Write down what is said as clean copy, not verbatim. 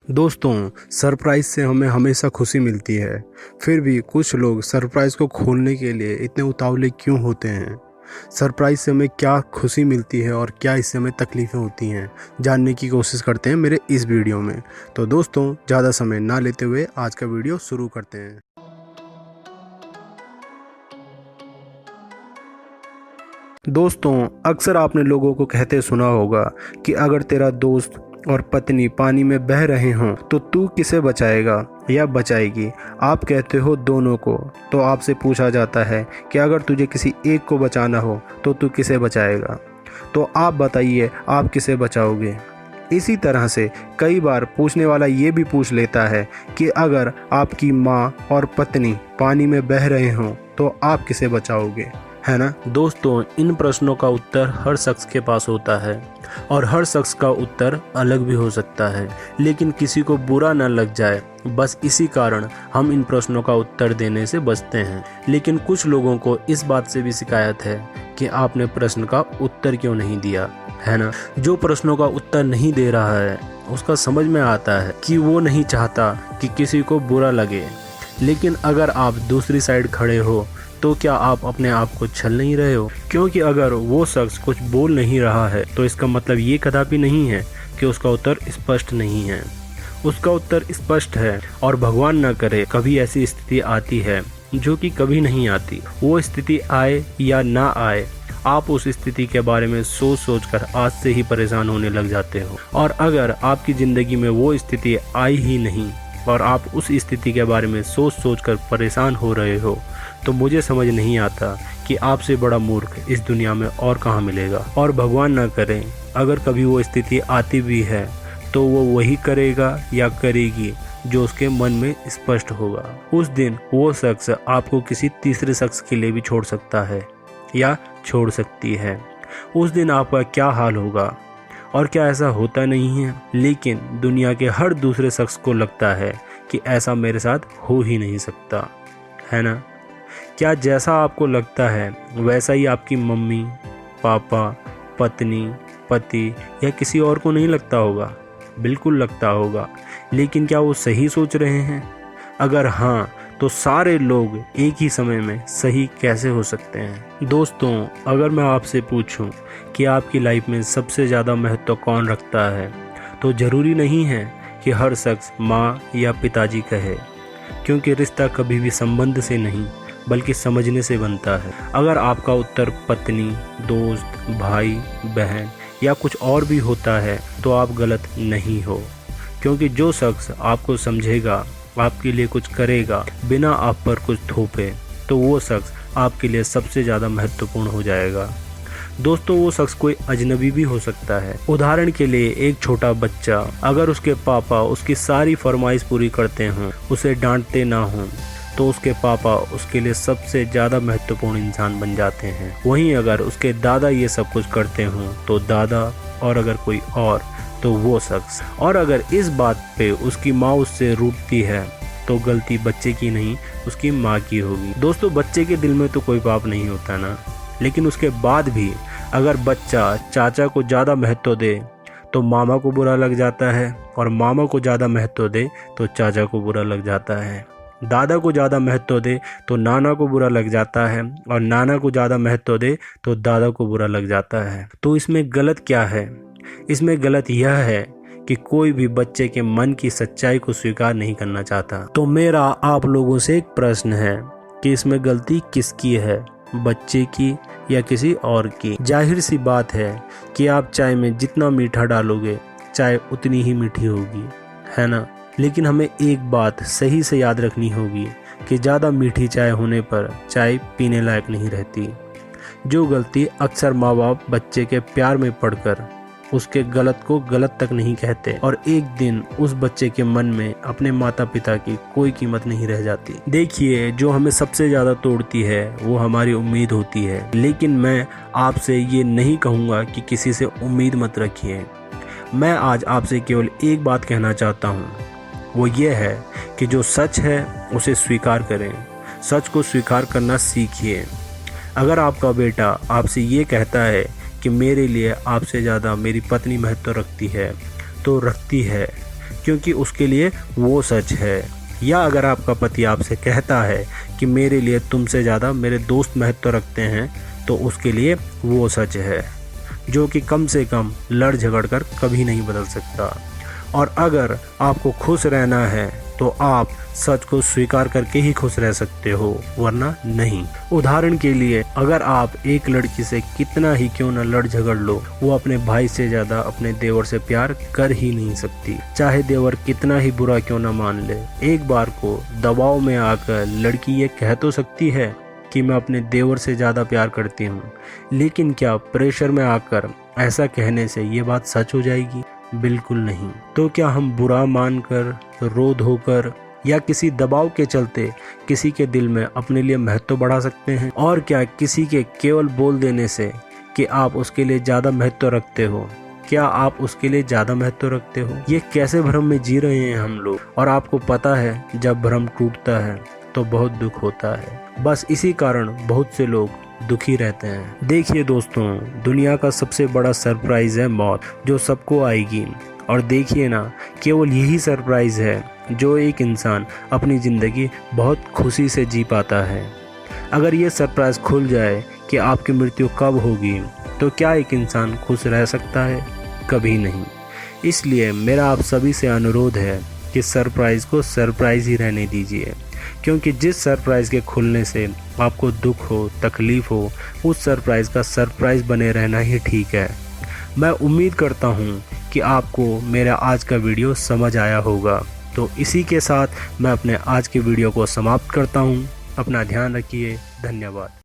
दोस्तों, सरप्राइज़ से हमें हमेशा खुशी मिलती है। फिर भी कुछ लोग सरप्राइज़ को खोलने के लिए इतने उतावले क्यों होते हैं? सरप्राइज़ से हमें क्या खुशी मिलती है और क्या इससे हमें तकलीफ़ें होती हैं, जानने की कोशिश करते हैं मेरे इस वीडियो में। तो दोस्तों, ज़्यादा समय ना लेते हुए आज का वीडियो शुरू करते हैं। दोस्तों, अक्सर आपने लोगों को कहते सुना होगा कि अगर तेरा दोस्त और पत्नी पानी में बह रहे हों तो तू किसे बचाएगा या बचाएगी? आप कहते हो दोनों को। तो आपसे पूछा जाता है कि अगर तुझे किसी एक को बचाना हो तो तू किसे बचाएगा? तो आप बताइए, आप किसे बचाओगे? इसी तरह से कई बार पूछने वाला ये भी पूछ लेता है कि अगर आपकी माँ और पत्नी पानी में बह रहे हों तो आप किसे बचाओगे, है ना? दोस्तों, इन प्रश्नों का उत्तर हर शख्स के पास होता है और हर शख्स का उत्तर अलग भी हो सकता है, लेकिन किसी को बुरा न लग जाए, बस इसी कारण हम इन प्रश्नों का उत्तर देने से बचते हैं। लेकिन कुछ लोगों को इस बात से भी शिकायत है कि आपने प्रश्न का उत्तर क्यों नहीं दिया, है ना? जो प्रश्नों का उत्तर नहीं दे रहा है उसका समझ में आता है कि वो नहीं चाहता कि किसी को बुरा लगे, लेकिन अगर आप दूसरी साइड खड़े हो तो क्या आप अपने आप को छल नहीं रहे हो? क्योंकि अगर वो शख्स कुछ बोल नहीं रहा है तो इसका मतलब ये कदापि नहीं है कि उसका उत्तर स्पष्ट नहीं है। उसका उत्तर स्पष्ट है और भगवान न करे कभी ऐसी स्थिति आती है जो कि कभी नहीं आती। वो स्थिति आए या ना आए, आप उस स्थिति के बारे में सोच सोच कर आज से ही परेशान होने लग जाते हो। और अगर आपकी ज़िंदगी में वो स्थिति आई ही नहीं और आप उस स्थिति के बारे में सोच सोच कर परेशान हो रहे हो तो मुझे समझ नहीं आता कि आपसे बड़ा मूर्ख इस दुनिया में और कहाँ मिलेगा। और भगवान ना करे अगर कभी वो स्थिति आती भी है तो वो वही करेगा या करेगी जो उसके मन में स्पष्ट होगा। उस दिन वो शख्स आपको किसी तीसरे शख्स के लिए भी छोड़ सकता है या छोड़ सकती है। उस दिन आपका क्या हाल होगा? और क्या ऐसा होता नहीं है? लेकिन दुनिया के हर दूसरे शख्स को लगता है कि ऐसा मेरे साथ हो ही नहीं सकता, है ना? क्या जैसा आपको लगता है वैसा ही आपकी मम्मी, पापा, पत्नी, पति या किसी और को नहीं लगता होगा? बिल्कुल लगता होगा। लेकिन क्या वो सही सोच रहे हैं? अगर हाँ, तो सारे लोग एक ही समय में सही कैसे हो सकते हैं? दोस्तों, अगर मैं आपसे पूछूं कि आपकी लाइफ में सबसे ज़्यादा महत्व कौन रखता है तो ज़रूरी नहीं है कि हर शख्स माँ या पिताजी कहे, क्योंकि रिश्ता कभी भी संबंध से नहीं बल्कि समझने से बनता है। अगर आपका उत्तर पत्नी, दोस्त, भाई, बहन या कुछ और भी होता है तो आप गलत नहीं हो, क्योंकि जो शख्स आपको समझेगा, आपके लिए कुछ करेगा बिना आप पर कुछ थोपे, तो वो शख्स आपके लिए सबसे ज़्यादा महत्वपूर्ण हो जाएगा। दोस्तों, वो शख्स कोई अजनबी भी हो सकता है। उदाहरण के लिए एक छोटा बच्चा, अगर उसके पापा उसकी सारी फरमाइश पूरी करते हों, उसे डांटते ना हों, तो उसके पापा उसके लिए सबसे ज़्यादा महत्वपूर्ण इंसान बन जाते हैं। वहीं अगर उसके दादा ये सब कुछ करते हों तो दादा, और अगर कोई और तो वो शख्स। और अगर इस बात पे उसकी माँ उससे रूठती है तो गलती बच्चे की नहीं, उसकी माँ की होगी। दोस्तों, बच्चे के दिल में तो कोई पाप नहीं होता ना, लेकिन उसके बाद भी अगर बच्चा चाचा को ज़्यादा महत्व दे तो मामा को बुरा लग जाता है, और मामा को ज़्यादा महत्व दे तो चाचा को बुरा लग जाता है। दादा को ज़्यादा महत्व दे तो नाना को बुरा लग जाता है, और नाना को ज़्यादा महत्व दे तो दादा को बुरा लग जाता है। तो इसमें गलत क्या है? इसमें गलत यह है कि कोई भी बच्चे के मन की सच्चाई को स्वीकार नहीं करना चाहता। तो मेरा आप लोगों से एक प्रश्न है कि इसमें गलती किसकी है, बच्चे की या किसी और की? जाहिर सी बात है कि आप चाय में जितना मीठा डालोगे चाय उतनी ही मीठी होगी, है ना? लेकिन हमें एक बात सही से याद रखनी होगी कि ज़्यादा मीठी चाय होने पर चाय पीने लायक नहीं रहती। जो गलती अक्सर माँ बाप बच्चे के प्यार में पड़कर उसके गलत को गलत तक नहीं कहते, और एक दिन उस बच्चे के मन में अपने माता पिता की कोई कीमत नहीं रह जाती। देखिए, जो हमें सबसे ज़्यादा तोड़ती है वो हमारी उम्मीद होती है। लेकिन मैं आपसे ये नहीं कहूँगा कि किसी से उम्मीद मत रखिए। मैं आज आपसे केवल एक बात कहना चाहता हूँ, वो ये है कि जो सच है उसे स्वीकार करें। सच को स्वीकार करना सीखिए। अगर आपका बेटा आपसे ये कहता है कि मेरे लिए आपसे ज़्यादा मेरी पत्नी महत्व रखती है, तो रखती है, क्योंकि उसके लिए वो सच है। या अगर आपका पति आपसे कहता है कि मेरे लिए तुमसे ज़्यादा मेरे दोस्त महत्व रखते हैं, तो उसके लिए वो सच है, जो कि कम से कम लड़ झगड़ कर कभी नहीं बदल सकता। और अगर आपको खुश रहना है तो आप सच को स्वीकार करके ही खुश रह सकते हो, वरना नहीं। उदाहरण के लिए, अगर आप एक लड़की से कितना ही क्यों न लड़ झगड़ लो, वो अपने भाई से ज्यादा अपने देवर से प्यार कर ही नहीं सकती, चाहे देवर कितना ही बुरा क्यों न मान ले। एक बार को दबाव में आकर लड़की ये कह तो सकती है कि मैं अपने देवर से ज्यादा प्यार करती हूँ, लेकिन क्या प्रेशर में आकर ऐसा कहने से ये बात सच हो जाएगी? बिल्कुल नहीं। तो क्या हम बुरा मानकर, रो धोकर या किसी दबाव के चलते किसी के दिल में अपने लिए महत्व बढ़ा सकते हैं? और क्या किसी के केवल बोल देने से कि आप उसके लिए ज़्यादा महत्व रखते हो, क्या आप उसके लिए ज़्यादा महत्व रखते हो? ये कैसे भ्रम में जी रहे हैं हम लोग। और आपको पता है, जब भ्रम टूटता है तो बहुत दुख होता है। बस इसी कारण बहुत से लोग दुखी रहते हैं। देखिए दोस्तों, दुनिया का सबसे बड़ा सरप्राइज है मौत, जो सबको आएगी। और देखिए ना, केवल यही सरप्राइज है जो एक इंसान अपनी ज़िंदगी बहुत खुशी से जी पाता है। अगर ये सरप्राइज खुल जाए कि आपकी मृत्यु कब होगी, तो क्या एक इंसान खुश रह सकता है? कभी नहीं। इसलिए मेरा आप सभी से अनुरोध है कि सरप्राइज को सरप्राइज ही रहने दीजिए, क्योंकि जिस सरप्राइज़ के खुलने से आपको दुख हो, तकलीफ़ हो, उस सरप्राइज़ का सरप्राइज़ बने रहना ही ठीक है। मैं उम्मीद करता हूँ कि आपको मेरा आज का वीडियो समझ आया होगा। तो इसी के साथ मैं अपने आज के वीडियो को समाप्त करता हूँ। अपना ध्यान रखिए। धन्यवाद।